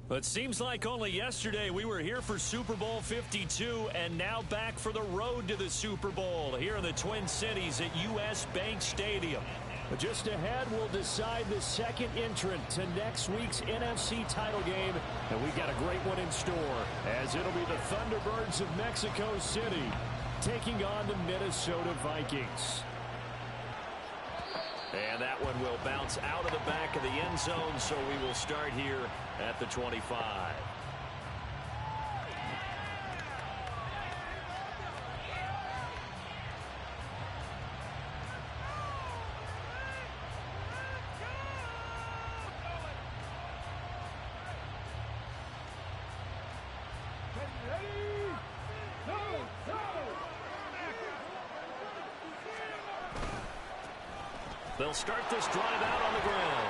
It seems like only yesterday we were here for Super Bowl 52 and now back for the road to the Super Bowl here in the Twin Cities at U.S. Bank Stadium. But just ahead, we'll decide the second entrant to next week's NFC title game. And we've got a great one in store, as it'll be the Thunderbirds of Mexico City taking on the Minnesota Vikings. And that one will bounce out of the back of the end zone, so we will start here at the 25. They'll start this drive out on the ground.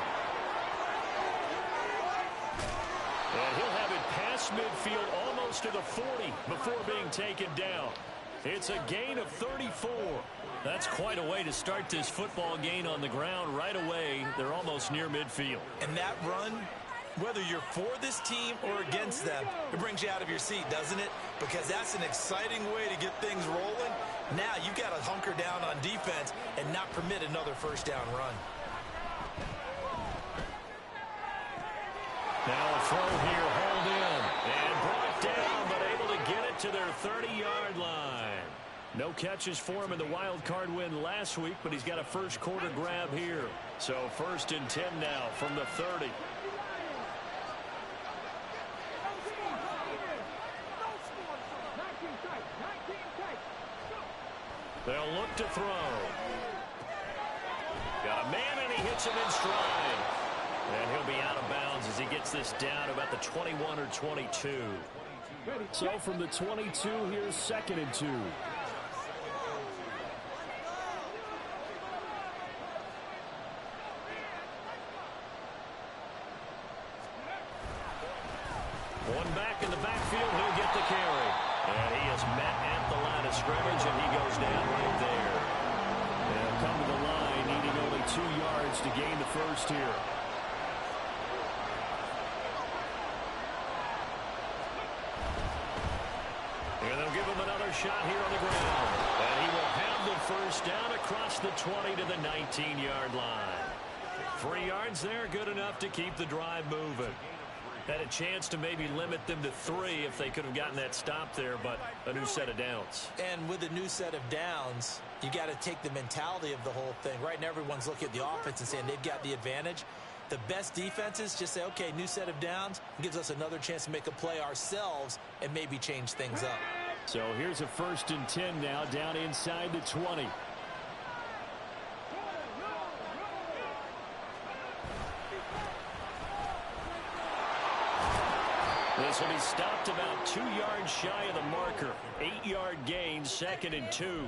And he'll have it past midfield almost to the 40 before being taken down. It's a gain of 34. That's quite a way to start this football game on the ground right away. They're almost near midfield. And that run, whether you're for this team or against them, it brings you out of your seat, doesn't it? Because that's an exciting way to get things rolling. Now you've got to hunker down on defense and not permit another first down run. Now a throw here, hauled in, and brought down, but able to get it to their 30-yard line. No catches for him in the wild card win last week, but he's got a first quarter grab here. So 1st and 10 now from the 30. They'll look to throw. Got a man, and he hits him in stride. And he'll be out of bounds as he gets this down about the 21 or 22. So from the 22, here's 2nd and 2. One back in the backfield, he'll get the carry. And he is met at the line of scrimmage, and he goes down right there. They'll come to the line, needing only 2 yards to gain the first here. And they'll give him another shot here on the ground. And he will have the first down across the 20 to the 19-yard line. 3 yards there, good enough to keep the drive moving. Had a chance to maybe limit them to 3 if they could have gotten that stop there, but a new set of downs. And with a new set of downs, you got to take the mentality of the whole thing. Right now, everyone's looking at the offense and saying they've got the advantage. The best defenses just say, okay, new set of downs, gives us another chance to make a play ourselves and maybe change things up. So here's a 1st and 10 now, down inside the 20. This will be stopped about 2 yards shy of the marker. 8-yard gain, 2nd and 2.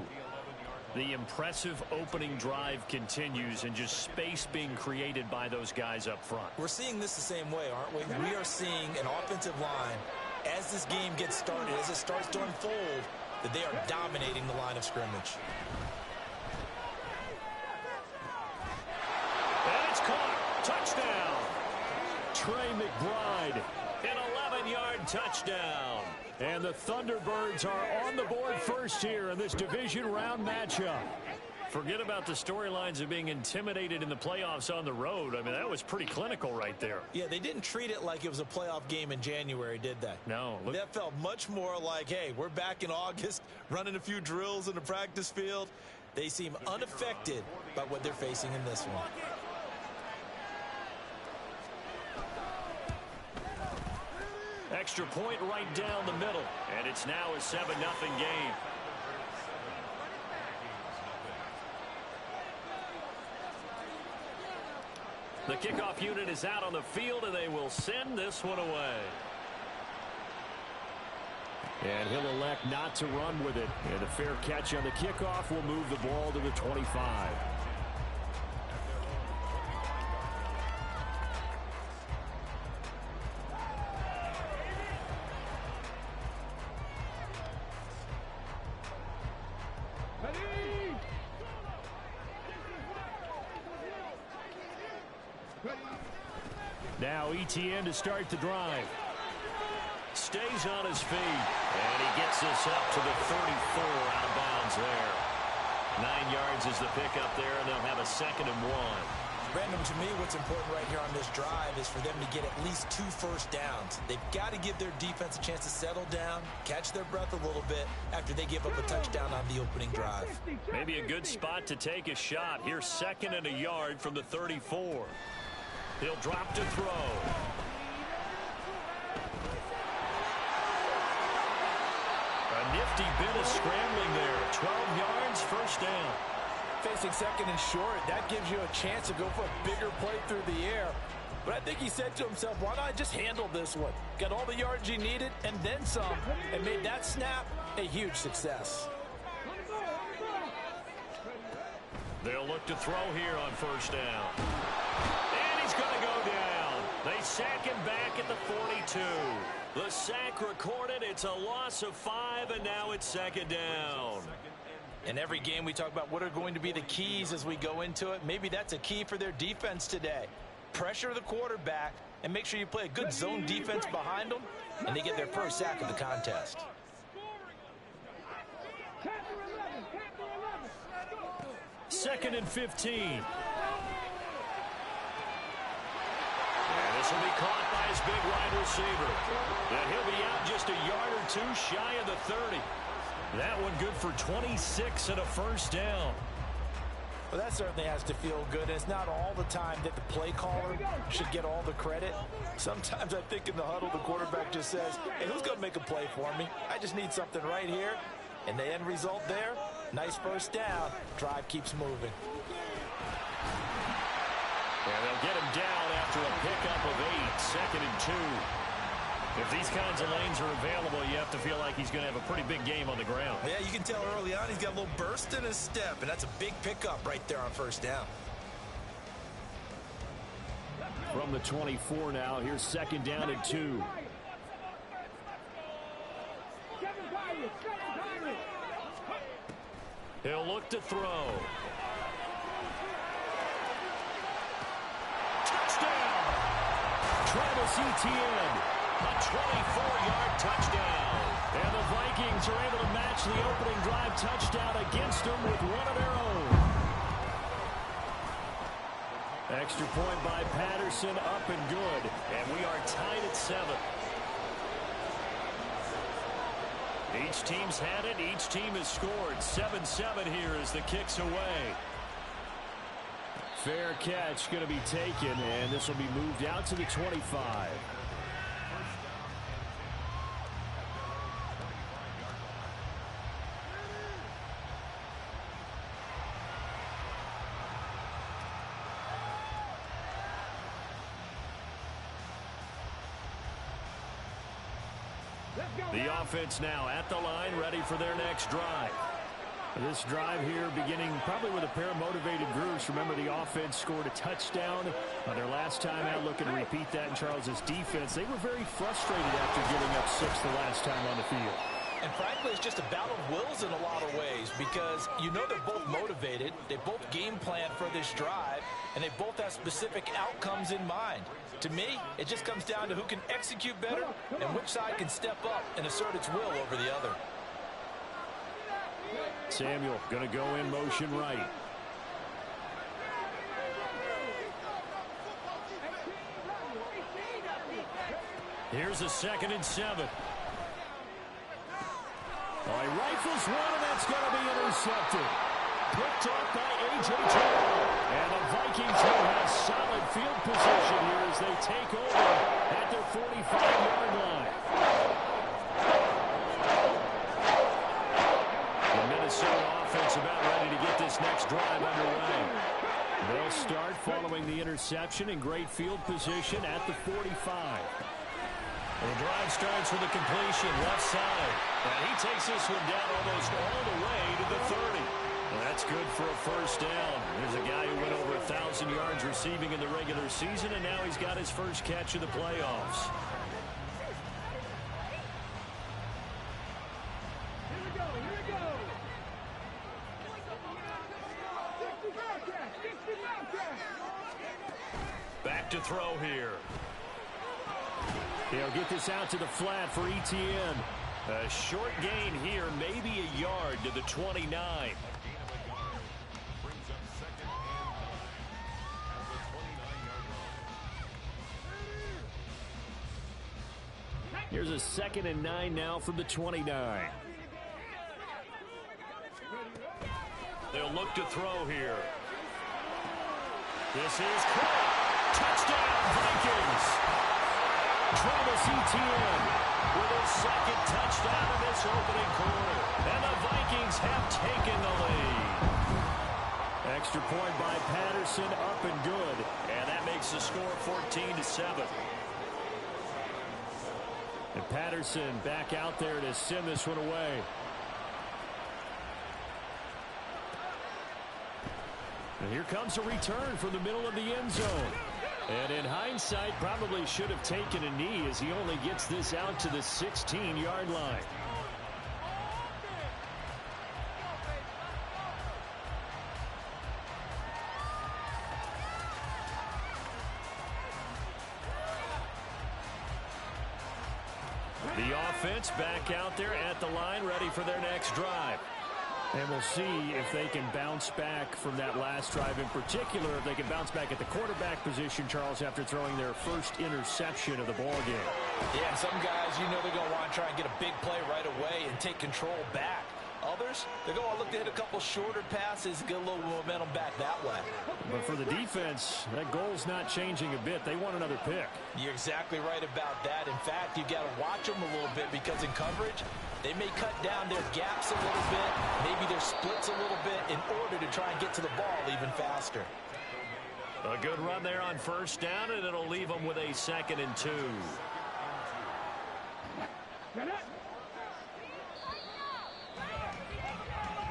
The impressive opening drive continues, and just space being created by those guys up front. We're seeing this the same way, aren't we? We are seeing an offensive line, as this game gets started, as it starts to unfold, that they are dominating the line of scrimmage. And it's caught. Touchdown. Trey McBride. An 11-yard touchdown. And the Thunderbirds are on the board first here in this division round matchup. Forget about the storylines of being intimidated in the playoffs on the road. I mean, that was pretty clinical right there. Yeah, they didn't treat it like it was a playoff game in January, did they? No. That felt much more like, hey, we're back in August, running a few drills in the practice field. They seem unaffected by what they're facing in this one. Extra point right down the middle, and it's now a 7-0 game. The kickoff unit is out on the field, and they will send this one away. And he'll elect not to run with it. And a fair catch on the kickoff will move the ball to the 25. Now ETN to start the drive. Stays on his feet. And he gets this up to the 34 out of bounds there. 9 yards is the pickup there, and they'll have a 2nd and 1. Brandon, to me, what's important right here on this drive is for them to get at least 2 first downs. They've got to give their defense a chance to settle down, catch their breath a little bit after they give up a touchdown on the opening drive. Maybe a good spot to take a shot. Here's 2nd and a yard from the 34. He'll drop to throw. A nifty bit of scrambling there. 12 yards, first down. Facing 2nd and short, that gives you a chance to go for a bigger play through the air. But I think he said to himself, why not just handle this one? Got all the yards he needed and then some, and made that snap a huge success. They'll look to throw here on first down. And he's going to go down. They sack him back at the 42. The sack recorded. It's a loss of 5, and now it's 2nd down. In every game, we talk about what are going to be the keys as we go into it. Maybe that's a key for their defense today. Pressure the quarterback and make sure you play a good zone defense behind them, and they get their first sack of the contest. Second and 15. And this will be caught by his big wide receiver. And he'll be out just a yard or 2 shy of the 30. That one good for 26 and a first down. Well, that certainly has to feel good. And it's not all the time that the play caller should get all the credit. Sometimes I think in the huddle, the quarterback just says, hey, who's going to make a play for me? I just need something right here. And the end result there, nice first down. Drive keeps moving. And they'll get him down after a pickup of 8, 2nd and 2. If these kinds of lanes are available, you have to feel like he's going to have a pretty big game on the ground. Yeah, you can tell early on he's got a little burst in his step, and that's a big pickup right there on first down. From the 24 now, here's 2nd down and 2. He'll look to throw. Touchdown! Travis Etienne. A 24-yard touchdown. And the Vikings are able to match the opening drive touchdown against them with one of their own. Extra point by Patterson, up and good. And we are tied at 7. Each team's had it. Each team has scored. 7-7 here as the kick's away. Fair catch going to be taken, and this will be moved out to the 25. The offense now at the line, ready for their next drive. This drive here beginning probably with a pair of motivated groups. Remember, the offense scored a touchdown on their last time out. Looking to repeat that in Charles's defense. They were very frustrated after giving up 6 the last time on the field. And frankly, it's just a battle of wills in a lot of ways because you know they're both motivated. They both game plan for this drive, and they both have specific outcomes in mind. To me, it just comes down to who can execute better and which side can step up and assert its will over the other. Samuel going to go in motion right. Here's a 2nd and 7. Oh, he rifles one, and that's going to be intercepted. Picked off by A.J. Terrell. And the Vikings will have solid field position here as they take over at their 45-yard line. The Minnesota offense about ready to get this next drive underway. They'll start following the interception in great field position at the 45. The drive starts with a completion left side. And he takes this one down almost all the way to the 30. Well, that's good for a first down. There's a guy who went over 1,000 yards receiving in the regular season, and now he's got his first catch of the playoffs. Back to throw here. He'll get this out to the flat for ETN. A short gain here, maybe a yard to the 29. Here's a 2nd and 9 now from the 29. They'll look to throw here. This is caught. Touchdown, Vikings. Travis Etienne With his 2nd touchdown in this opening quarter. And the Vikings have taken the lead. Extra point by Patterson, up and good. And that makes the score 14-7. And Patterson back out there to send this one away. And here comes a return from the middle of the end zone. And in hindsight, probably should have taken a knee as he only gets this out to the 16-yard line. The offense back out there at the line, ready for their next drive. And we'll see if they can bounce back from that last drive in particular, if they can bounce back at the quarterback position, Charles, after throwing their first interception of the ball game. Yeah, some guys, you know they're going to want to try and get a big play right away and take control back. Others, they're going to look to hit a couple shorter passes, get a little momentum back that way. But for the defense, that goal's not changing a bit. They want another pick. You're exactly right about that. In fact, you've got to watch them a little bit because in coverage, they may cut down their gaps a little bit, maybe their splits a little bit in order to try and get to the ball even faster. A good run there on 1st down, and it'll leave them with a 2nd and 2.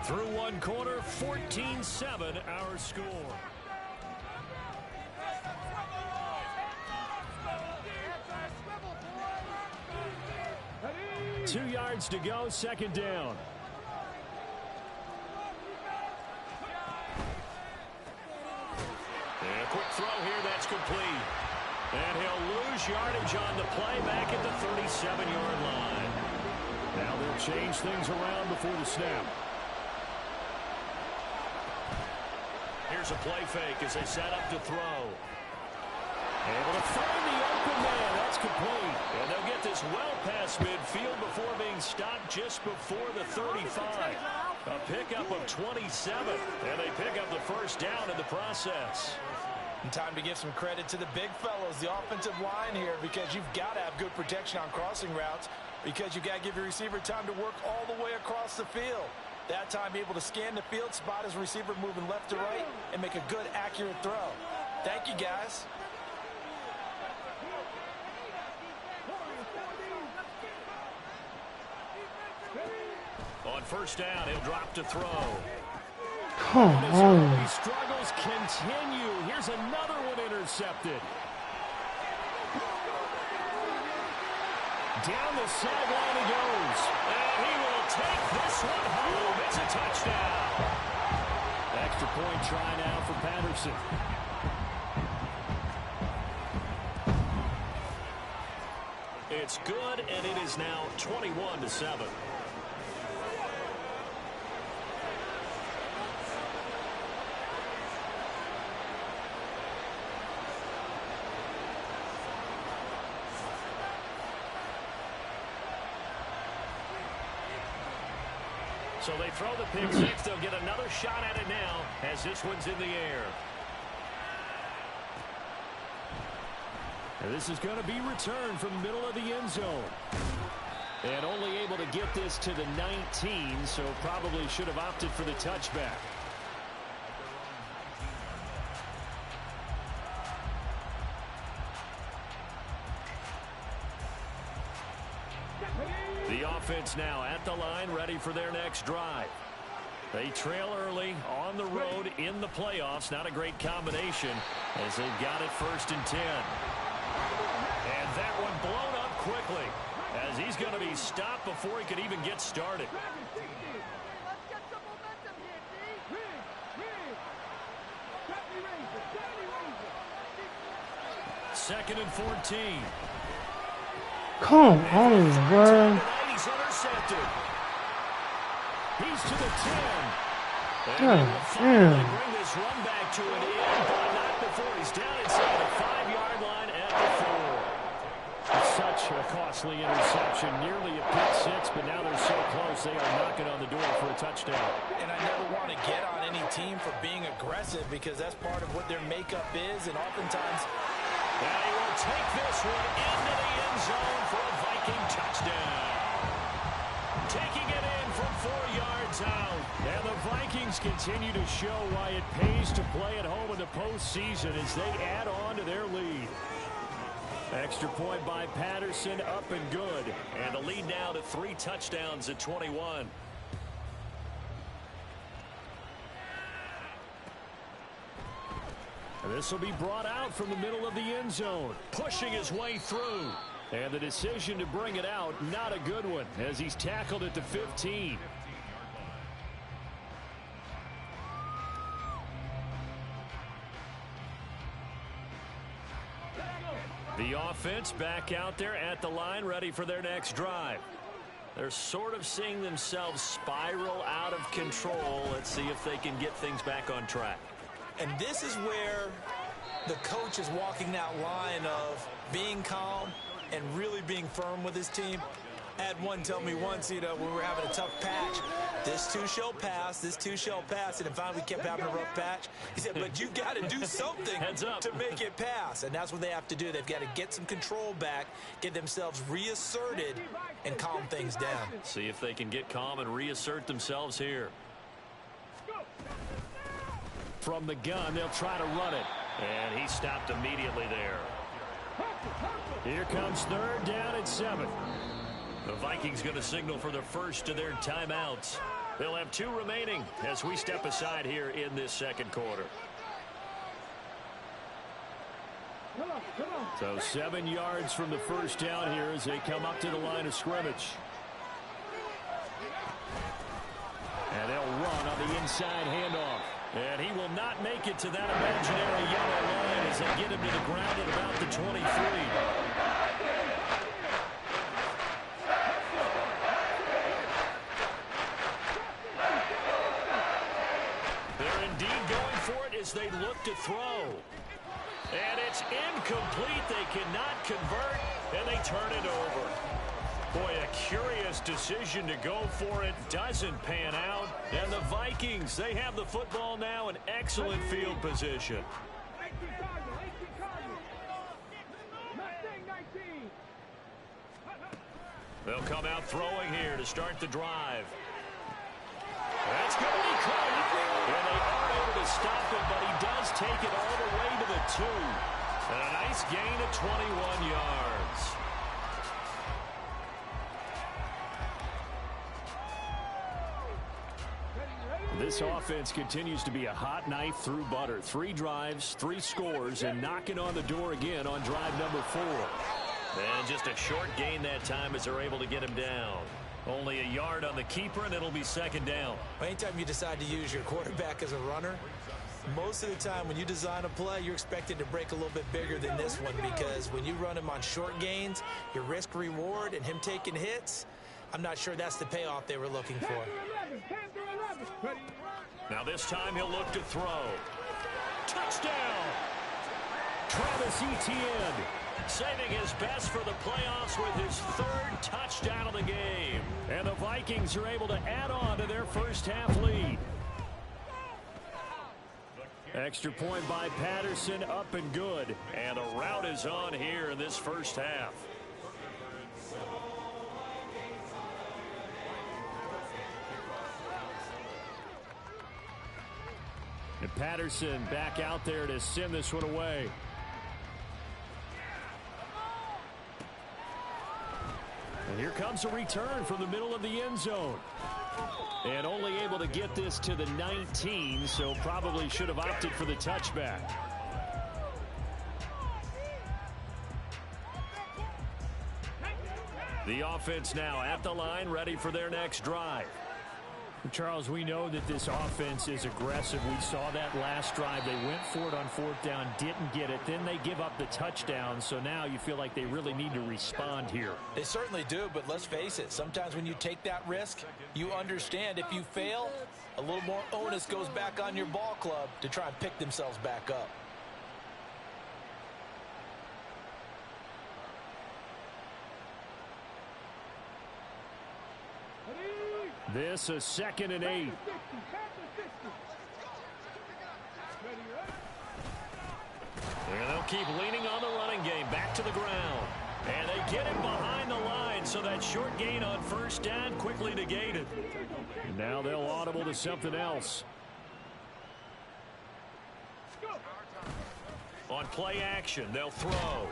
Through one quarter, 14-7 our score. Two yards to go, 2nd down. And a quick throw here, that's complete. And he'll lose yardage on the play back at the 37-yard line. Now they'll change things around before the snap. Here's a play fake as they set up to throw. Able to find the open man. That's complete. And they'll get this well past midfield before being stopped just before the 35. A pickup of 27. And they pick up the 1st down in the process. And time to give some credit to the big fellows, the offensive line here, because you've got to have good protection on crossing routes, because you've got to give your receiver time to work all the way across the field. That time, be able to scan the field, spot his receiver moving left to right, and make a good, accurate throw. Thank you, guys. On 1st down, he'll drop to throw. His struggles continue. Here's another one intercepted. Down the sideline he goes. And he will take this one home. It's a touchdown. Extra point try now for Patterson. It's good, and it is now 21-7. So they throw the pick six. They'll get another shot at it now as this one's in the air. And this is going to be returned from the middle of the end zone. And only able to get this to the 19, so probably should have opted for the touchback. The offense now at the line, ready for their next drive. They trail early on the road in the playoffs. Not a great combination as they've got it 1st and 10. And that one blown up quickly as he's going to be stopped before he could even get started. Second and 14. Come on, bro. He's intercepted. He's to the 10. God damn. Bring this run back to an end, but not before he's down inside the 5-yard line at the 4. Such a costly interception, nearly a pick six, but now they're so close they are knocking on the door for a touchdown. And I never want to get on any team for being aggressive because that's part of what their makeup is, and oftentimes. And he will take this one into the end zone for a Viking touchdown. Taking it in from 4 yards out. And the Vikings continue to show why it pays to play at home in the postseason as they add on to their lead. Extra point by Patterson, up and good. And the lead now to 3 touchdowns at 21. And this will be brought out from the middle of the end zone, pushing his way through. And the decision to bring it out, not a good one, as he's tackled at the 15. The offense back out there at the line, ready for their next drive. They're sort of seeing themselves spiral out of control. Let's see if they can get things back on track. And this is where the coach is walking that line of being calm and really being firm with his team. I had one tell me once, when we were having a tough patch, this too shall pass, this too shall pass. And finally we kept having a rough patch. He said, but you've got to do something to make it pass. And that's what they have to do. They've got to get some control back, get themselves reasserted, and calm things down. See if they can get calm and reassert themselves here. From the gun, they'll try to run it. And he stopped immediately there. Here comes 3rd down at 7. The Vikings going to signal for the first of their timeouts. They'll have 2 remaining as we step aside here in this second quarter. So 7 yards from the first down here as they come up to the line of scrimmage. And they'll run on the inside handoff. And he will not make it to that imaginary yellow line as they get him to the ground at about the 23. They're indeed going for it as they look to throw. And it's incomplete. They cannot convert, and they turn it over. Boy, a curious decision to go for it. Doesn't pan out. And the Vikings, they have the football now in excellent field position. They'll come out throwing here to start the drive. That's going to be caught. And they are able to stop him, but he does take it all the way to the 2. And a nice gain of 21 yards. This offense continues to be a hot knife through butter. 3 drives, 3 scores, and knocking on the door again on drive number 4. And just a short gain that time as they're able to get him down. Only a yard on the keeper, and it'll be 2nd down. Anytime you decide to use your quarterback as a runner, most of the time when you design a play, you're expected to break a little bit bigger than this one, because when you run him on short gains, your risk-reward and him taking hits, I'm not sure that's the payoff they were looking for. Now this time he'll look to throw. Touchdown! Travis Etienne saving his best for the playoffs with his 3rd touchdown of the game. And the Vikings are able to add on to their first half lead. Extra point by Patterson, up and good. And the route is on here in this first half. And Patterson back out there to send this one away. And here comes a return from the middle of the end zone. And only able to get this to the 19, so probably should have opted for the touchback. The offense now at the line, ready for their next drive. Charles, we know that this offense is aggressive. We saw that last drive. They went for it on fourth down, didn't get it. Then they give up the touchdown. So now you feel like they really need to respond here. They certainly do, but let's face it. Sometimes when you take that risk, you understand if you fail, a little more onus goes back on your ball club to try and pick themselves back up. This is 2nd and 8. And they'll keep leaning on the running game. Back to the ground. And they get him behind the line, so that short gain on first down quickly negated. Now they'll audible to something else. On play action, they'll throw.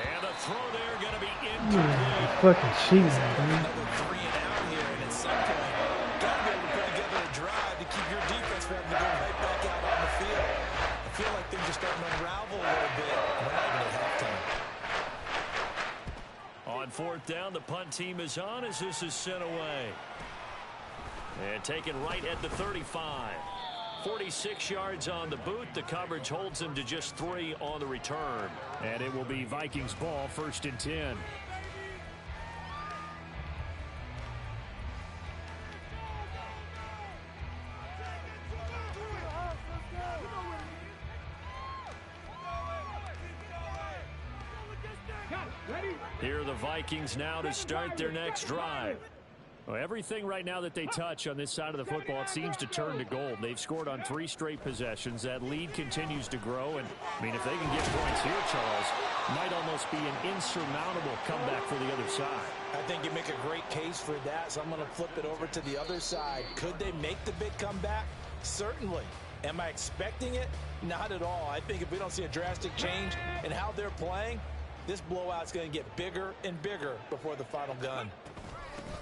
And the throw there going to be incomplete. Fucking cheating, dude. Another 3 and out here, and at some point, got to be able to put together a drive to keep your defense from having to go right back out on the field. I feel like things are starting to unravel a little bit. We're not even at halftime. On fourth down, the punt team is on as this is sent away. And taken right at the 35. 46 yards on the boot. The coverage holds him to just 3 on the return. And it will be Vikings ball, 1st and 10. Here are the Vikings now to start their next drive. Well, everything right now that they touch on this side of the football, it seems to turn to gold. They've scored on 3 straight possessions. That lead continues to grow. And, I mean, if they can get points here, Charles, might almost be an insurmountable comeback for the other side. I think you make a great case for that, so I'm going to flip it over to the other side. Could they make the big comeback? Certainly. Am I expecting it? Not at all. I think if we don't see a drastic change in how they're playing, this blowout's going to get bigger and bigger before the final gun.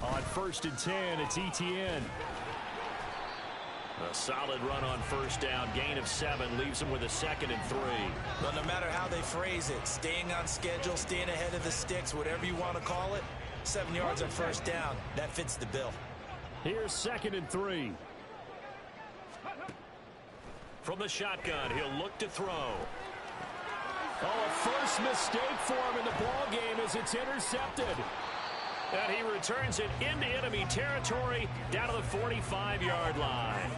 On 1st and 10, it's ETN. A solid run on first down. Gain of 7 leaves them with a 2nd and 3. But no matter how they phrase it, staying on schedule, staying ahead of the sticks, whatever you want to call it, 7 yards on first down, that fits the bill. Here's 2nd and 3. From the shotgun, he'll look to throw. Oh, a first mistake for him in the ball game as it's intercepted. And he returns it into enemy territory down to the 45-yard line.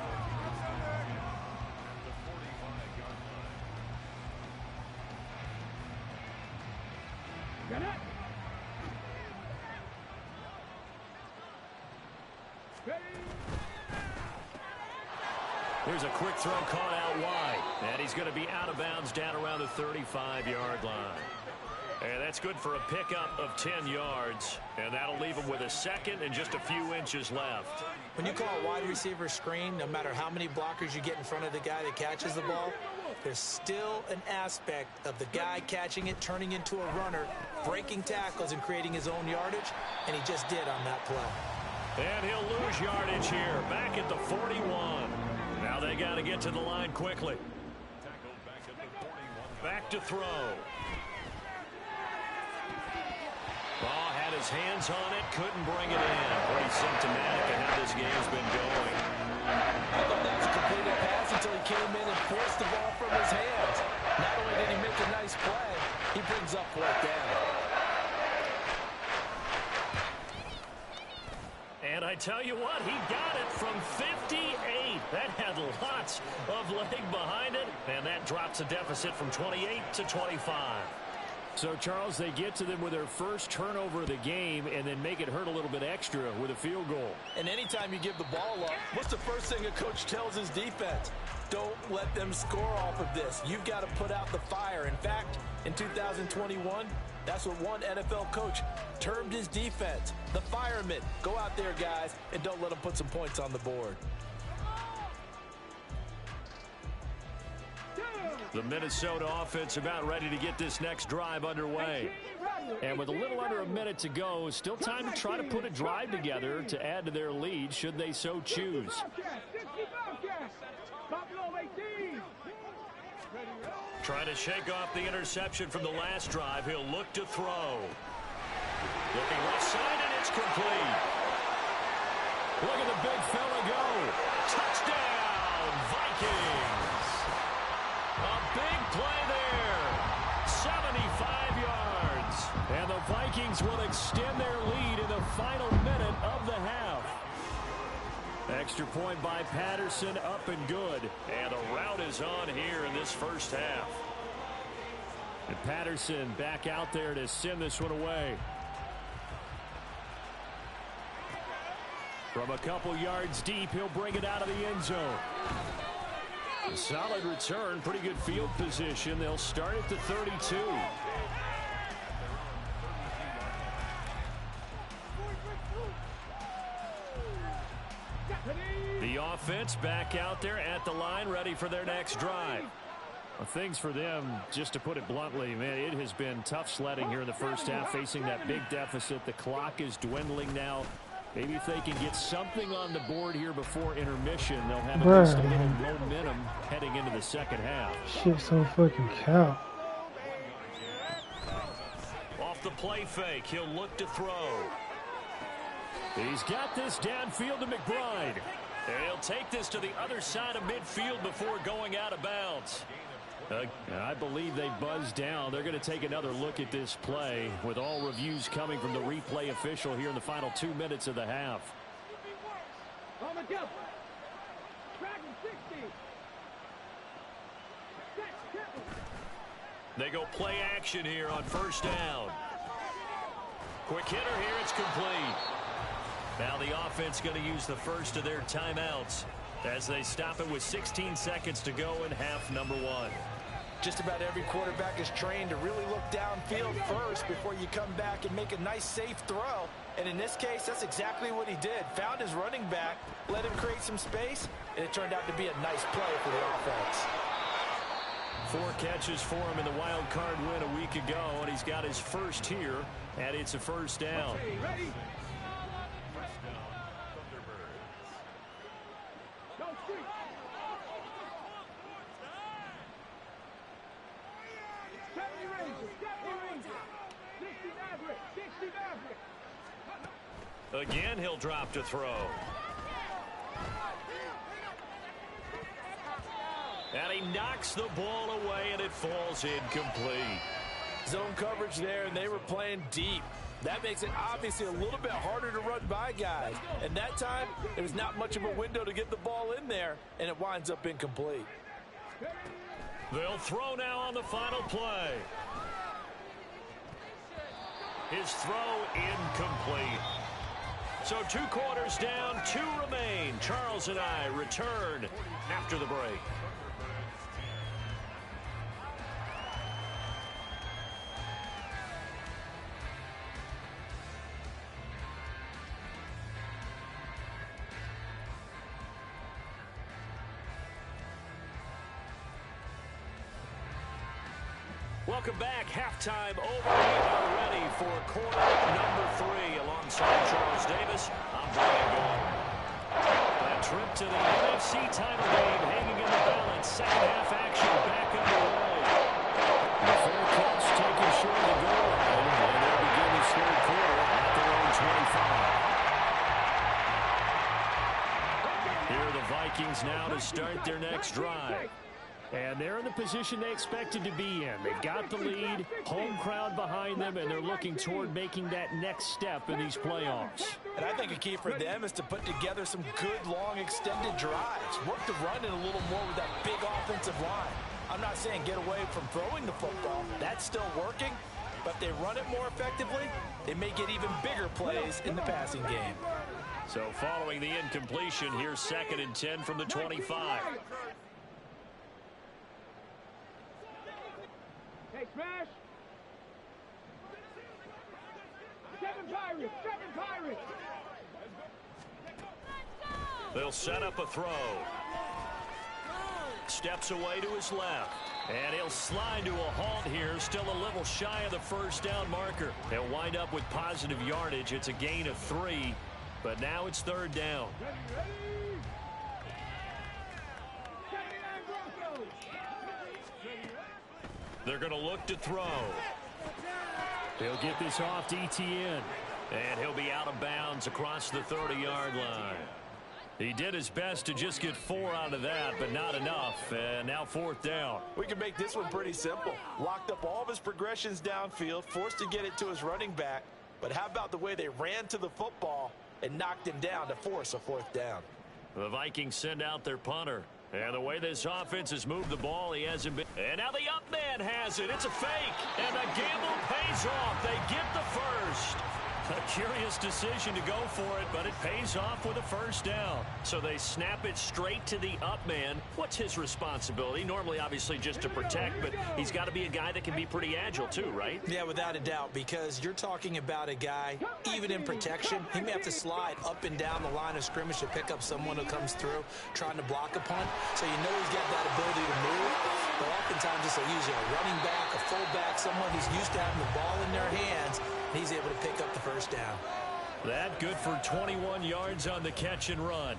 Here's a quick throw caught out wide. And he's going to be out of bounds down around the 35-yard line. And that's good for a pickup of 10 yards. And that'll leave him with a 2nd and just a few inches left. When you call a wide receiver screen, no matter how many blockers you get in front of the guy that catches the ball, there's still an aspect of the guy catching it, turning into a runner, breaking tackles and creating his own yardage, and he just did on that play. And he'll lose yardage here, back at the 41. Now they got to get to the line quickly. Back to throw. Ball had his hands on it, couldn't bring it in. Pretty symptomatic of how this game's been going. I thought that was a completed pass until he came in and forced the ball from his hands. Not only did he make a nice play, he brings up fourth down. And I tell you what, he got it from 58. That had lots of leg behind it, and that drops a deficit from 28 to 25. So, Charles, they get to them with their first turnover of the game and then make it hurt a little bit extra with a field goal. And anytime you give the ball up, what's the first thing a coach tells his defense? Don't let them score off of this. You've got to put out the fire. In fact, in 2021, that's what one NFL coach termed his defense, the firemen. Go out there, guys, and don't let them put some points on the board. The Minnesota offense about ready to get this next drive underway. And with a little under a minute to go, still time to try to put a drive together to add to their lead should they so choose. Trying to shake off the interception from the last drive. He'll look to throw. Looking left side, and it's complete. Look at the big fella go. Touchdown, Vikings. A big play there. 75 yards. And the Vikings will extend their lead in the final minute of the half. Extra point by Patterson, up and good. And the route is on here in this first half. And Patterson back out there to send this one away. From a couple yards deep, he'll bring it out of the end zone. A solid return, pretty good field position. They'll start at the 32. The offense back out there at the line, ready for their next drive. Well, things for them, just to put it bluntly, man, it has been tough sledding here in the first half, facing that big deficit. The clock is dwindling now. Maybe if they can get something on the board here before intermission, they'll have at least a little momentum heading into the second half. Shit, so fucking cow. Off the play fake, he'll look to throw. He's got this downfield to McBride. And he'll take this to the other side of midfield before going out of bounds. I believe they buzzed down. They're going to take another look at this play with all reviews coming from the replay official here in the final 2 minutes of the half. They go play action here on first down. Quick hitter here, it's complete. Now the offense going to use the first of their timeouts as they stop it with 16 seconds to go in half number one. Just about every quarterback is trained to really look downfield first before you come back and make a nice, safe throw. And in this case, that's exactly what he did. Found his running back, let him create some space, and it turned out to be a nice play for the offense. 4 catches for him in the wild card win a week ago, and he's got his first here, and it's a first down. Okay, ready? Again, he'll drop to throw. And he knocks the ball away, and it falls incomplete. Zone coverage there, and they were playing deep. That makes it obviously a little bit harder to run by guys. And that time, there was not much of a window to get the ball in there, and it winds up incomplete. They'll throw now on the final play. His throw incomplete. So 2 quarters down, 2 remain. Charles and I return after the break. Welcome back. Halftime over. We are ready for quarter number 3 alongside Charles Davis. I'm Brian Gordon. A trip to the NFC title game hanging in the balance. Second half action back underway. The fair catch taken short of the goal line, and they'll begin this third quarter at their own 25. Here are the Vikings now to start their next drive. And they're in the position they expected to be in. They've got the lead, home crowd behind them, and they're looking toward making that next step in these playoffs. And I think a key for them is to put together some good, long, extended drives. Work the run in a little more with that big offensive line. I'm not saying get away from throwing the football. That's still working. But if they run it more effectively, they may get even bigger plays in the passing game. So following the incompletion, here's 2nd and 10 from the 25. Hey, smash! 7 Pirates! 7 Pirates! They'll set up a throw. Steps away to his left. And he'll slide to a halt here, still a little shy of the first down marker. They'll wind up with positive yardage. It's a gain of 3, but now it's 3rd down. They're going to look to throw. They'll get this off to ETN. And he'll be out of bounds across the 30-yard line. He did his best to just get 4 out of that, but not enough. And now 4th down. We can make this one pretty simple. Locked up all of his progressions downfield, forced to get it to his running back. But how about the way they ran to the football and knocked him down to force a 4th down? The Vikings send out their punter. And the way this offense has moved the ball, he hasn't been. And now the up man has it. It's a fake. And the gamble pays off. They get the first. A curious decision to go for it, but it pays off with a 1st down. So they snap it straight to the up man. What's his responsibility? Normally, obviously, just to protect, but he's got to be a guy that can be pretty agile too, right? Yeah, without a doubt, because you're talking about a guy, even in protection, he may have to slide up and down the line of scrimmage to pick up someone who comes through trying to block a punt. So you know he's got that ability to move. But oftentimes, it's usually a running back, a fullback, someone who's used to having the ball in their hands. He's able to pick up the 1st down. That good for 21 yards on the catch and run.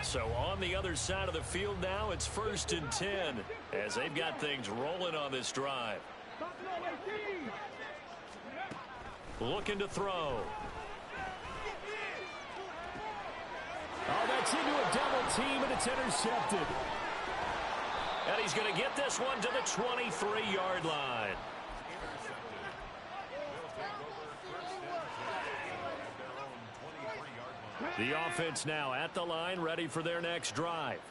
So on the other side of the field now, it's 1st and 10 as they've got things rolling on this drive. Looking to throw. Oh, that's into a double team, and it's intercepted. And he's going to get this one to the 23-yard line. The offense now at the line, ready for their next drive.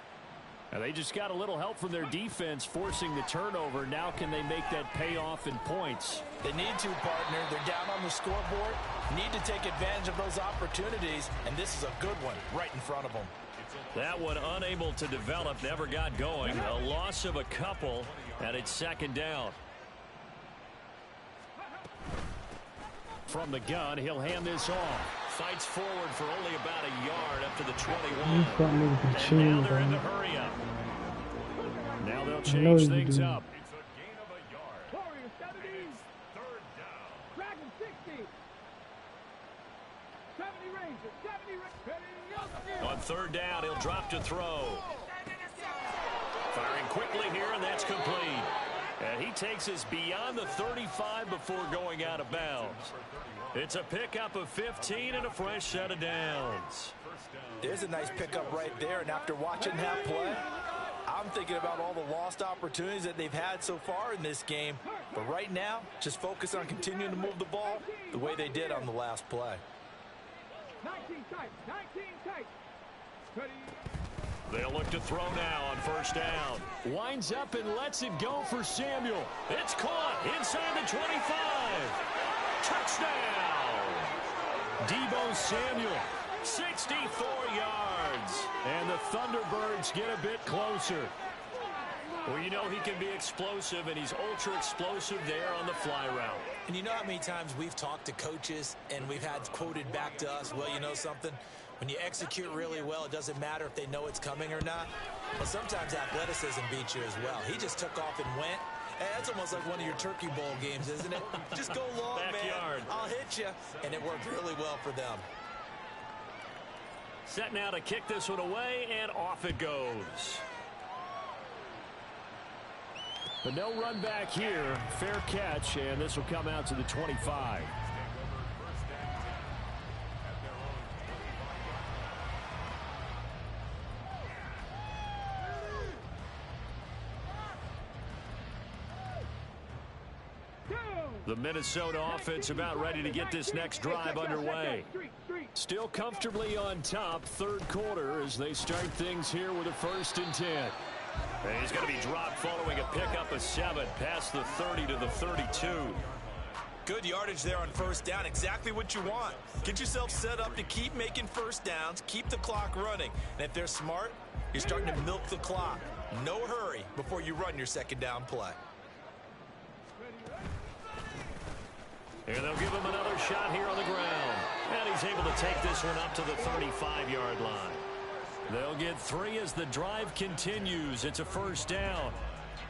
And they just got a little help from their defense forcing the turnover. Now can they make that pay off in points? They need to, partner. They're down on the scoreboard. Need to take advantage of those opportunities, and this is a good one right in front of them. That one unable to develop, never got going. A loss of a couple, and it's 2nd down. From the gun, he'll hand this off. Fights forward for only about a yard up to the 21. And now they're in the hurry up. Now they'll change things up. It's a gain of a yard. Warriors 70. 3rd down. Dragon 60. 70 Rangers. 70 Rangers. On 3rd down, he'll drop to throw. Firing quickly here, and that's complete. And he takes us beyond the 35 before going out of bounds. It's a pickup of 15 and a fresh set of downs. There's a nice pickup right there, and after watching that play, I'm thinking about all the lost opportunities that they've had so far in this game. But right now, just focus on continuing to move the ball the way they did on the last play. 19 tight. 19 tight. They'll look to throw now on 1st down. Winds up and lets it go for Samuel. It's caught inside the 25. Touchdown! Deebo Samuel. 64 yards. And the Thunderbirds get a bit closer. Well, you know he can be explosive, and he's ultra explosive there on the fly route. And you know how many times we've talked to coaches and we've had quoted back to us, well, you know something? When you execute really well, it doesn't matter if they know it's coming or not. But sometimes athleticism beats you as well. He just took off and went. Hey, that's almost like one of your Turkey Bowl games, isn't it? Just go long, Backyard. man. I'll hit you. And it worked really well for them. Set now to kick this one away, and off it goes. But no run back here. Fair catch, and this will come out to the 25. The Minnesota offense about ready to get this next drive underway. Still comfortably on top, 3rd quarter, as they start things here with a 1st and 10. And he's going to be dropped following a pickup of 7 past the 30 to the 32. Good yardage there on 1st down. Exactly what you want. Get yourself set up to keep making 1st downs, keep the clock running. And if they're smart, you're starting to milk the clock. No hurry before you run your 2nd down play. And they'll give him another shot here on the ground. And he's able to take this one up to the 35-yard line. They'll get 3 as the drive continues. It's a 1st down.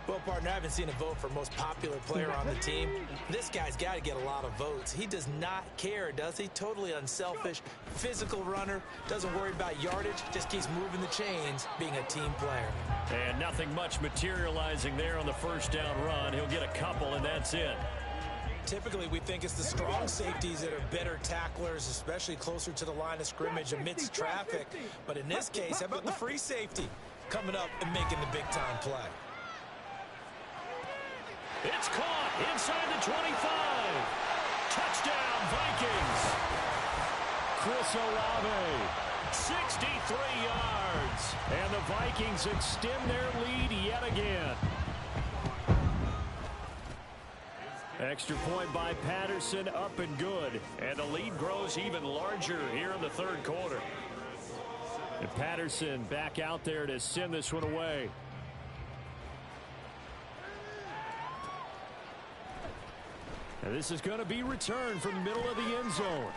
Well, partner, I haven't seen a vote for most popular player on the team. This guy's got to get a lot of votes. He does not care, does he? Totally unselfish, physical runner, doesn't worry about yardage, just keeps moving the chains, being a team player. And nothing much materializing there on the 1st down run. He'll get a couple, and that's it. Typically, we think it's the strong safeties that are better tacklers, especially closer to the line of scrimmage amidst traffic. But in this case, how about the free safety coming up and making the big-time play? It's caught inside the 25. Touchdown, Vikings. Chris Olave, 63 yards. and the Vikings extend their lead yet again. Extra point by Patterson, up and good. And the lead grows even larger here in the third quarter. And Patterson back out there to send this one away. And this is going to be returned from the middle of the end zone.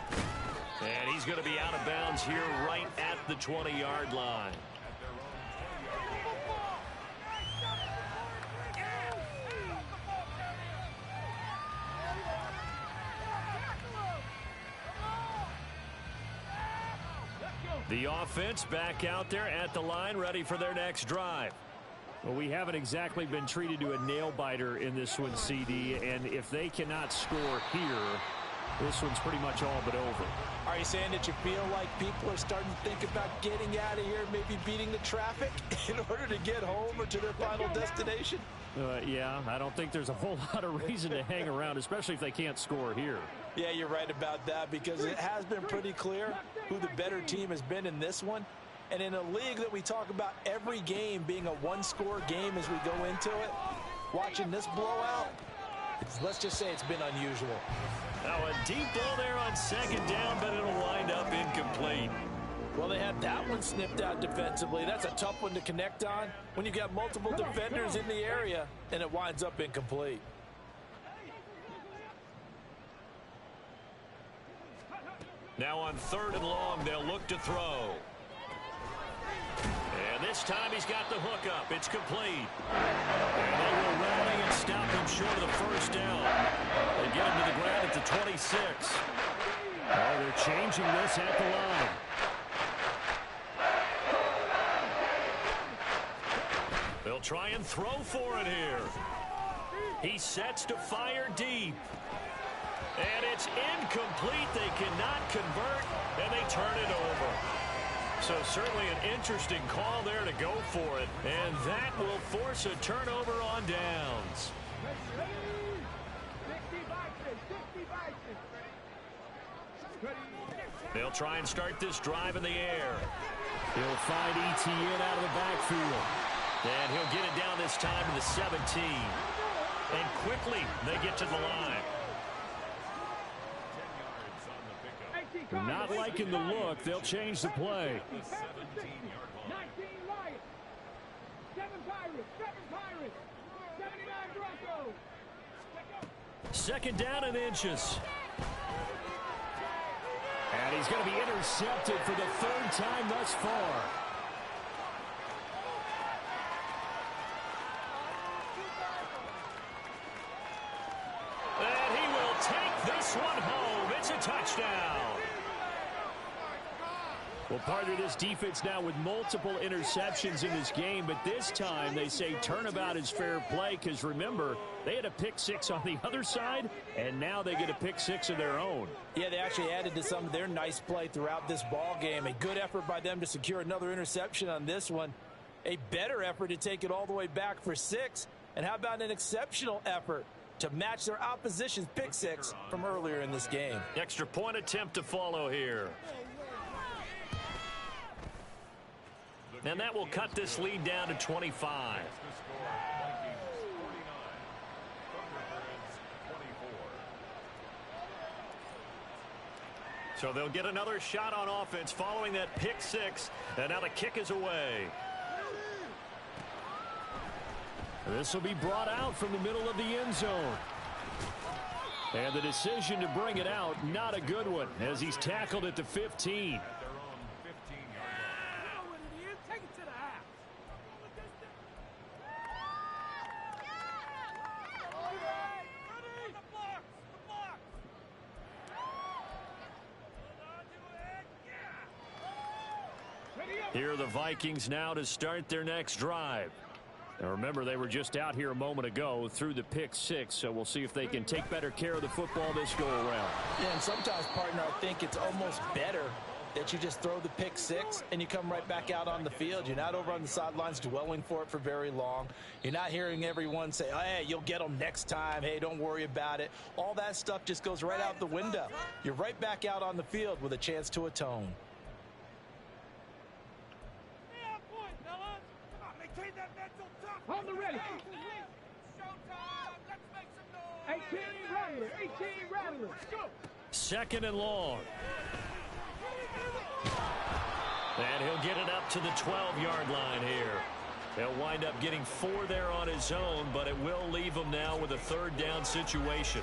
And he's going to be out of bounds here right at the 20-yard line. The offense back out there at the line, ready for their next drive. Well, we haven't exactly been treated to a nail-biter in this one, CD, and if they cannot score here, this one's pretty much all but over. Are you saying that you feel like people are starting to think about getting out of here, maybe beating the traffic in order to get home or to their final destination? Yeah, I don't think there's a whole lot of reason to hang around, especially if they can't score here. Yeah, you're right about that, because it has been pretty clear who the better team has been in this one. And in a league that we talk about every game being a one-score game as we go into it, watching this blowout, let's just say it's been unusual. Now a deep ball there on second down, but it'll wind up incomplete. Well, they had that one snipped out defensively. That's a tough one to connect on when you've got multiple defenders in the area, and it winds up incomplete. Now on 3rd and long, they'll look to throw. And this time he's got the hook up. It's complete. And they will rally and stop him short of the first down. They get him to the ground at the 26. Oh, they're changing this at the line. They'll try and throw for it here. He sets to fire deep. And it's incomplete. They cannot convert, and they turn it over. So certainly an interesting call there to go for it. And that will force a turnover on downs. They'll try and start this drive in the air. He'll find ETN out of the backfield. And he'll get it down this time to the 17. And quickly they get to the line. Not liking the look. They'll change the play. 19 Lions, 7 Pirates, 79 Broncos. Second down and inches. And he's going to be intercepted for the 3rd time thus far. And he will take this one home. It's a touchdown. Well, part of this defense now with multiple interceptions in this game, but this time they say turnabout is fair play because, remember, they had a pick 6 on the other side, and now they get a pick 6 of their own. Yeah, they actually added to some of their nice play throughout this ball game. A good effort by them to secure another interception on this one. A better effort to take it all the way back for 6. And how about an exceptional effort to match their opposition's pick 6 from earlier in this game? Extra point attempt to follow here. And that will cut this lead down to 25. So they'll get another shot on offense following that pick 6. And now the kick is away. This will be brought out from the middle of the end zone. And the decision to bring it out, not a good one, as he's tackled at the 15. Here are the Vikings now to start their next drive. Now remember, they were just out here a moment ago through the pick 6, so we'll see if they can take better care of the football this go-around. Yeah, and sometimes, partner, I think it's almost better that you just throw the pick 6 and you come right back out on the field. You're not over on the sidelines dwelling for it for very long. You're not hearing everyone say, oh, hey, you'll get them next time. Hey, don't worry about it. All that stuff just goes right out the window. You're right back out on the field with a chance to atone. On the ready. 18 rattlers. 18 rattlers. Go. Second and long. And he'll get it up to the 12-yard line here. He'll wind up getting 4 there on his own, but it will leave him now with a third down situation.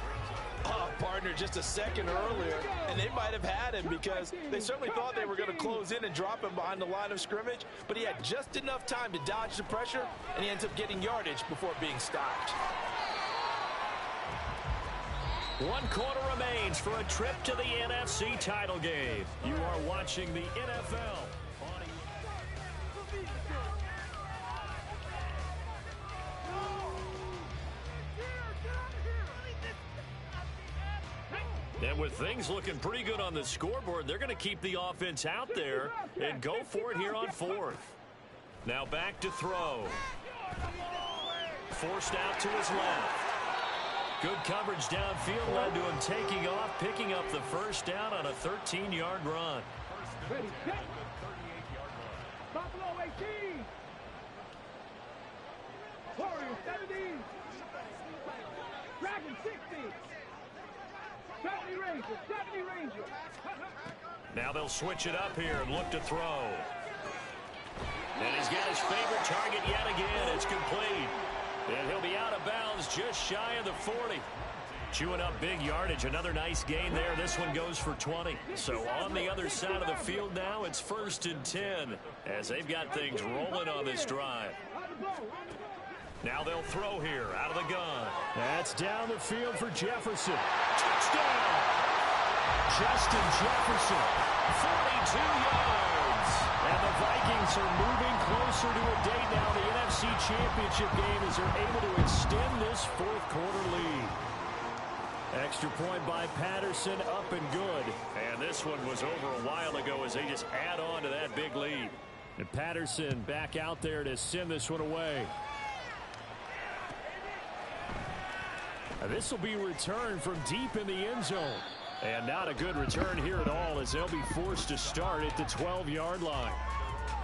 Oh, partner, just a second earlier, and they might have had him because they certainly thought they were going to close in and drop him behind the line of scrimmage, but he had just enough time to dodge the pressure, and he ends up getting yardage before being stopped. 1 quarter remains for a trip to the NFC title game. You are watching the NFL. And with things looking pretty good on the scoreboard, they're going to keep the offense out there and go for it here on 4th. Now back to throw. Forced out to his left. Good coverage downfield led to him taking off, picking up the first down on a 13-yard run. Ready, set. Buffalo 18. Warriors 70. Dragon 60. 70 Rangers, 70 Rangers. Now they'll switch it up here and look to throw. And he's got his favorite target yet again. It's complete. And he'll be out of bounds just shy of the 40. Chewing up big yardage. Another nice gain there. This one goes for 20. So on the other side of the field now, it's 1st and 10 as they've got things rolling on this drive. Now they'll throw here out of the gun. That's down the field for Jefferson. Touchdown! Justin Jefferson, 42 yards. And the Vikings are moving closer to a date now, the NFC Championship game, as they're able to extend this 4th quarter lead. Extra point by Patterson, up and good. And this one was over a while ago as they just add on to that big lead. And Patterson back out there to send this one away. This will be returned from deep in the end zone. And not a good return here at all as they'll be forced to start at the 12-yard line.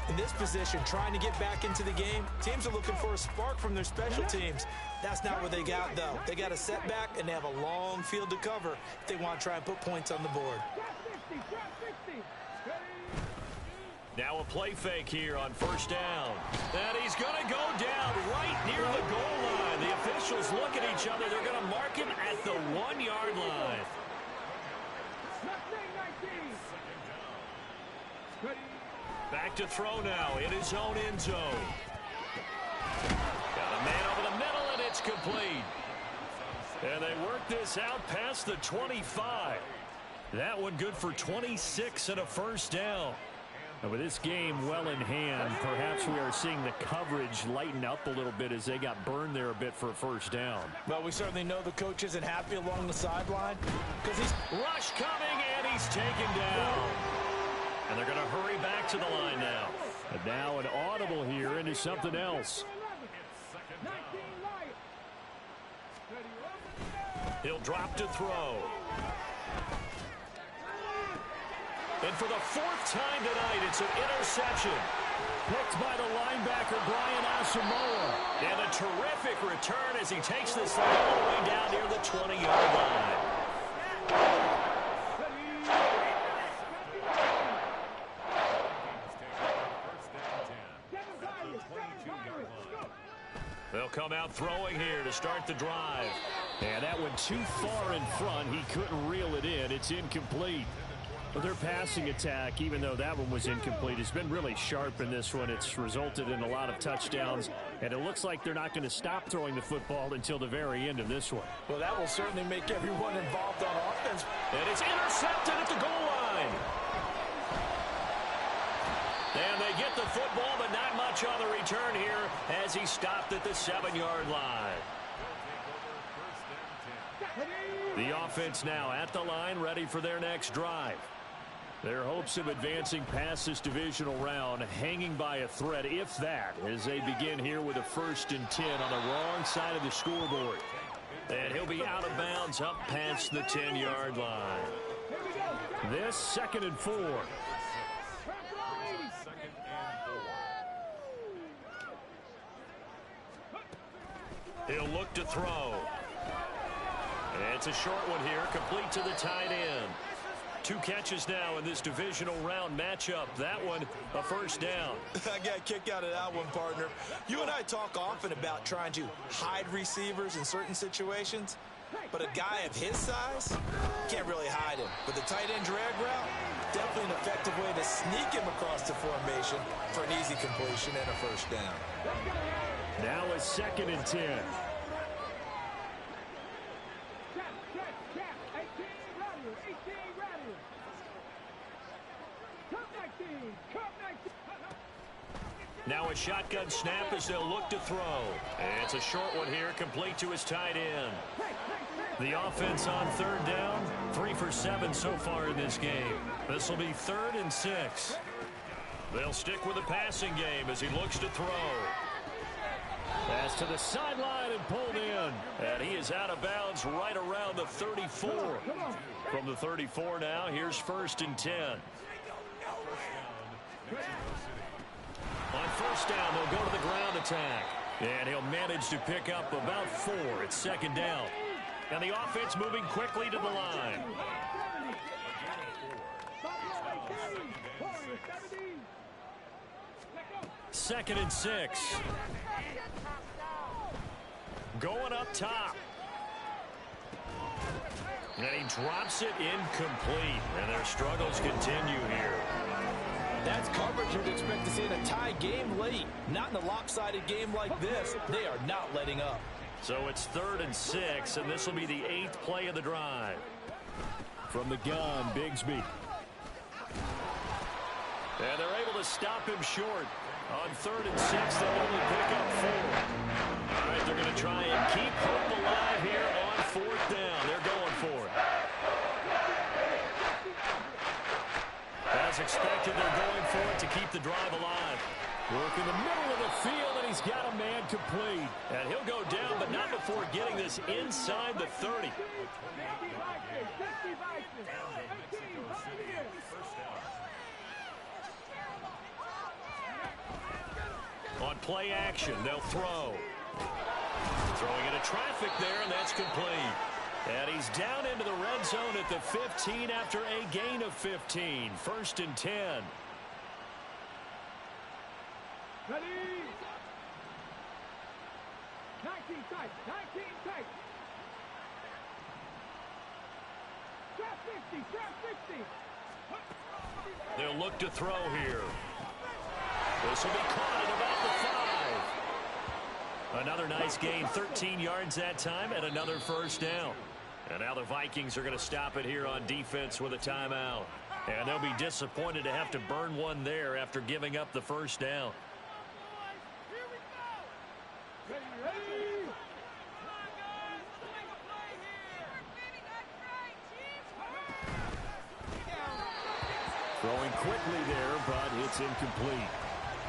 In this position, trying to get back into the game, teams are looking for a spark from their special teams. That's not what they got, though. They got a setback, and they have a long field to cover if they want to try and put points on the board. Now a play fake here on 1st down. And he's going to go down right near the goal line. The officials look at each other. They're going to mark him at the 1-yard line. Back to throw now in his own end zone. Got a man over the middle, and it's complete. And they work this out past the 25. That one good for 26 and a first down. And with this game well in hand, perhaps we are seeing the coverage lighten up a little bit as they got burned there a bit for a first down. Well, we certainly know the coach isn't happy along the sideline because he's rush coming, and he's taken down. And they're going to hurry back to the line now. And now an audible here into something else. He'll drop to throw. And for the 4th time tonight, it's an interception. Picked by the linebacker, Brian Asamoah. And a terrific return as he takes this thing all the way down near the 20-yard line. They'll come out throwing here to start the drive. And that went too far in front. He couldn't reel it in. It's incomplete. But their passing attack, even though that one was incomplete, has been really sharp in this one. It's resulted in a lot of touchdowns, and it looks like they're not going to stop throwing the football until the very end of this one. Well, that will certainly make everyone involved on offense. And it's intercepted at the goal line. And they get the football, but not much on the return here as he stopped at the 7-yard line. The offense now at the line, ready for their next drive. Their hopes of advancing past this divisional round hanging by a thread, if that, as they begin here with a 1st and 10 on the wrong side of the scoreboard. And he'll be out of bounds up past the 10-yard line. This 2nd and 4. He'll look to throw. It's a short one here, complete to the tight end. 2 catches now in this divisional round matchup. That one, a 1st down. I got a kick out of that one, partner. You and I talk often about trying to hide receivers in certain situations, but a guy of his size can't really hide him. But the tight end drag route, definitely an effective way to sneak him across the formation for an easy completion and a 1st down. Now a 2nd and 10. Now a shotgun snap as they'll look to throw. And it's a short one here, complete to his tight end. The offense on 3rd down, 3 for 7 so far in this game. This will be 3rd and 6. They'll stick with the passing game as he looks to throw. Pass to the sideline and pulled in. And he is out of bounds right around the 34. From the 34 now, here's 1st and 10. On 1st down, they'll go to the ground attack. And he'll manage to pick up about 4. It's 2nd down. And the offense moving quickly to the line. 2nd and 6. Going up top. And he drops it incomplete. And their struggles continue here. That's coverage you'd expect to see in a tie game late. Not in a lopsided game like this. They are not letting up. So it's 3rd and 6, and this will be the 8th play of the drive. From the gun, Bigsby. And they're able to stop him short. On 3rd and 6, they'll only pick up 4. All right, they're going to try and keep hope alive here on 4th down. They're going for it. As expected, they're going for it to keep the drive alive. Work in the middle of the field, and he's got a man complete. And he'll go down, but not before getting this inside the 30. On play action, they'll throw. Throwing into traffic there, and that's complete. And he's down into the red zone at the 15 after a gain of 15. 1st and 10. Ready? 19 tight. 19 tight. Trap 50. Trap 50. They'll look to throw here. This will be caught at about the 5. Another nice gain, 13 yards that time, and another 1st down. And now the Vikings are going to stop it here on defense with a timeout. And they'll be disappointed to have to burn one there after giving up the 1st down. Throwing quickly there, but it's incomplete.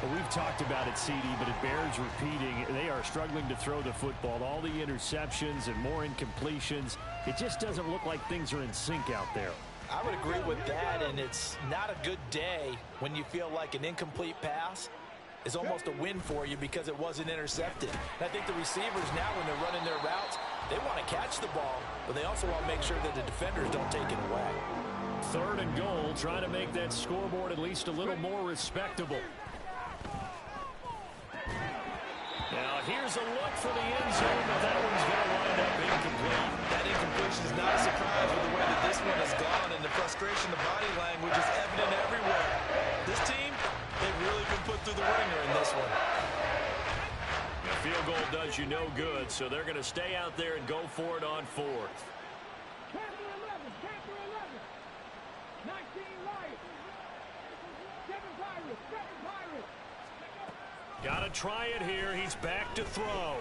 Well, we've talked about it, CD, but it bears repeating. They are struggling to throw the football. All the interceptions and more incompletions. It just doesn't look like things are in sync out there. I would agree with that, and it's not a good day when you feel like an incomplete pass is almost a win for you because it wasn't intercepted. And I think the receivers now, when they're running their routes, they want to catch the ball, but they also want to make sure that the defenders don't take it away. 3rd and goal, trying to make that scoreboard at least a little more respectable. Now here's a look for the end zone, but that one's going to wind up incomplete. That incompletion is not a surprise with the way that this one has gone, and the frustration, the body language is evident everywhere. This team, they've really been put through the ringer in this one. The field goal does you no good, so they're going to stay out there and go for it on 4th. Captain 11. 19 Lions. Got to try it here. He's back to throw.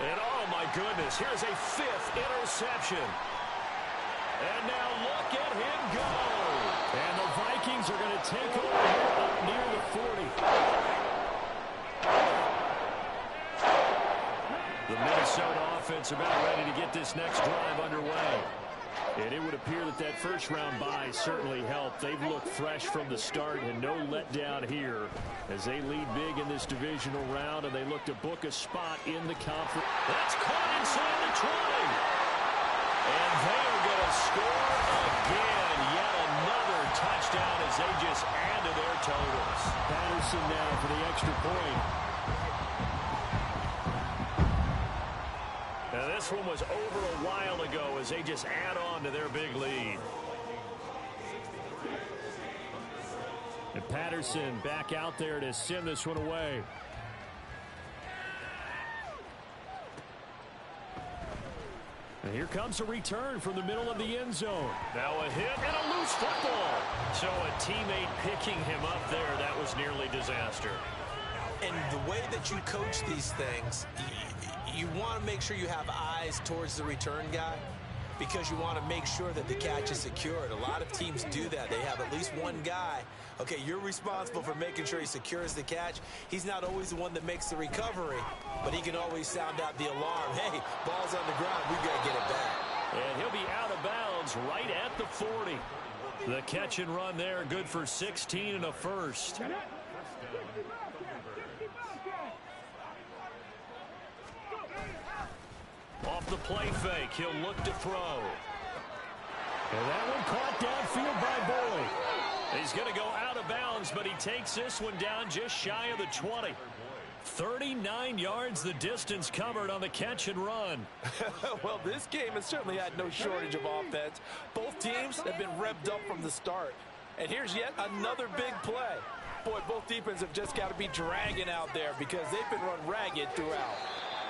And oh my goodness, here's a 5th interception. And now look at him go. And the Vikings are going to take over here up near the 40. The Minnesota offense about ready to get this next drive underway. And it would appear that that first-round bye certainly helped. They've looked fresh from the start and no letdown here as they lead big in this divisional round, and they look to book a spot in the conference. That's caught inside the 20. And they are going to score again. Yet another touchdown as they just add to their totals. Patterson now for the extra point. Now this one was over a while ago as they just add on to their big lead. And Patterson back out there to send this one away. And here comes a return from the middle of the end zone. Now a hit and a loose football. So a teammate picking him up there, that was nearly disaster. And the way that you coach these things, you want to make sure you have eyes towards the return guy because you want to make sure that the catch is secured. A lot of teams do that. They have at least one guy. Okay, you're responsible for making sure he secures the catch. He's not always the one that makes the recovery, but he can always sound out the alarm. Hey, ball's on the ground. We've got to get it back. And he'll be out of bounds right at the 40. The catch and run there, good for 16 and a first. Off the play fake, he'll look to throw. And that one caught downfield by Boyd. He's going to go out of bounds, but he takes this one down just shy of the 20. 39 yards the distance covered on the catch and run. Well, this game has certainly had no shortage of offense. Both teams have been revved up from the start. And here's yet another big play. Boy, both defenses have just got to be dragging out there because they've been run ragged throughout.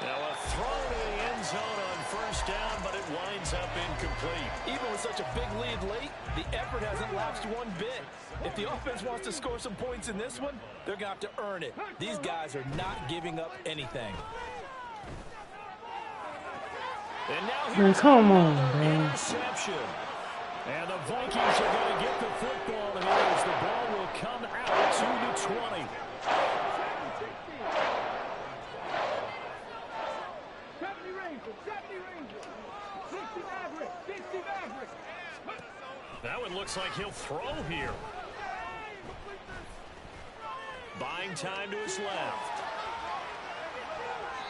Now a throw to the end zone on first down, but it winds up incomplete. Even with such a big lead late, the effort hasn't lapsed one bit. If the offense wants to score some points in this one, they're going to have to earn it. These guys are not giving up anything. And now Man, come on, man. interception. And the Vikings are going to get the football here as the ball will come out to the 20. That one looks like he'll throw here. Buying time to his left.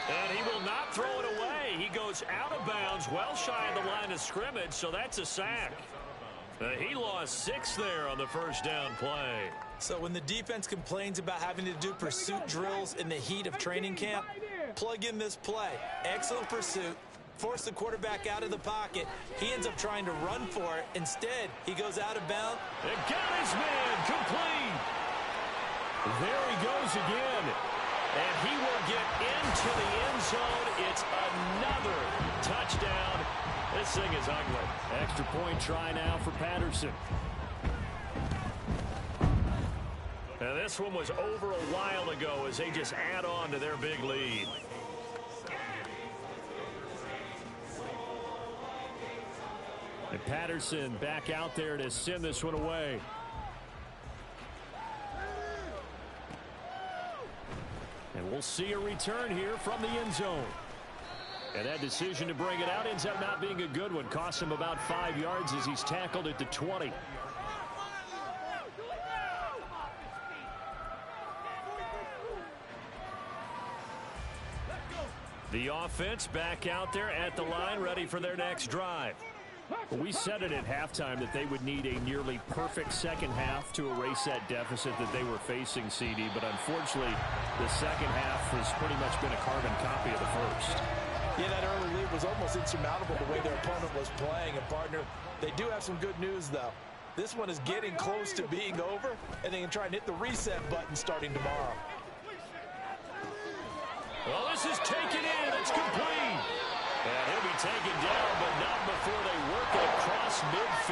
And he will not throw it away. He goes out of bounds, well shy of the line of scrimmage, so that's a sack. He lost 6 there on the first down play. So when the defense complains about having to do pursuit drills in the heat of training camp, plug in this play. Excellent pursuit. Force the quarterback out of the pocket. He ends up trying to run for it. Instead, he goes out of bounds. And got his man complete. There he goes again. And he will get into the end zone. It's another touchdown. This thing is ugly. Extra point try now for Patterson. Now this one was over a while ago as they just add on to their big lead. And Patterson back out there to send this one away. And we'll see a return here from the end zone. And that decision to bring it out ends up not being a good one. Costs him about 5 yards as he's tackled at the 20. The offense back out there at the line, ready for their next drive. We said it at halftime that they would need a nearly perfect second half to erase that deficit that they were facing, CD. But unfortunately, the second half has pretty much been a carbon copy of the first. Yeah, that early lead was almost insurmountable the way their opponent was playing. And, partner, they do have some good news, though. This one is getting close to being over, and they can try and hit the reset button starting tomorrow. Well, this is taken in. It's complete. And he'll be taken down, but not before they work it across midfield.